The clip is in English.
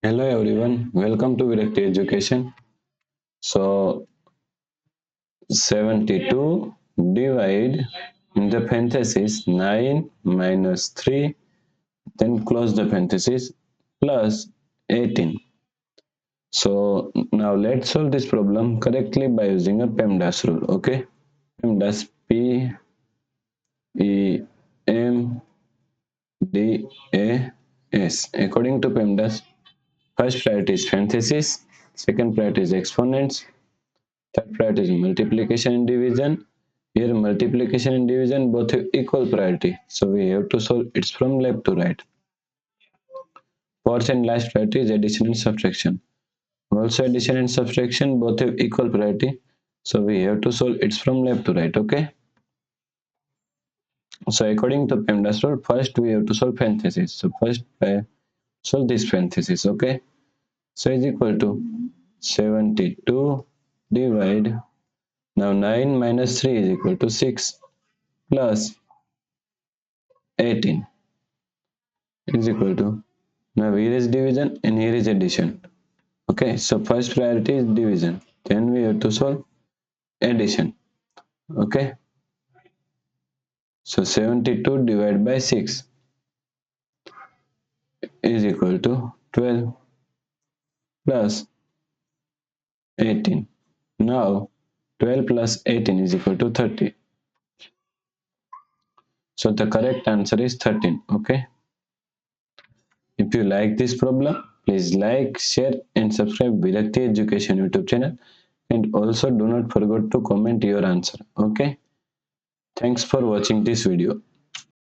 Hello everyone, welcome to Virakti Education. So 72 divide in the parenthesis 9 minus 3, then close the parenthesis, plus 18. So now let's solve this problem correctly by using a PEMDAS rule. Okay, PEMDAS P E M D A S. According to PEMDAS, first priority is parenthesis, second priority is exponents, third priority is multiplication and division. Here multiplication and division both have equal priority. So we have to solve it from left to right. Fourth and last priority is addition and subtraction. Also addition and subtraction both have equal priority. So we have to solve it from left to right. Okay. So according to PEMDAS rule, first we have to solve parenthesis. So first solve this parenthesis. Okay. So is equal to 72 divide. Now 9 minus 3 is equal to 6 plus 18 is equal to, now here is division and here is addition. Okay, so first priority is division, then we have to solve addition. Okay, so 72 divided by 6 is equal to 12 plus 18. Now 12 plus 18 is equal to 30. So the correct answer is 13. Okay, if you like this problem, please like, share and subscribe Virakti Education YouTube channel, and also do not forget to comment your answer. Okay, thanks for watching this video.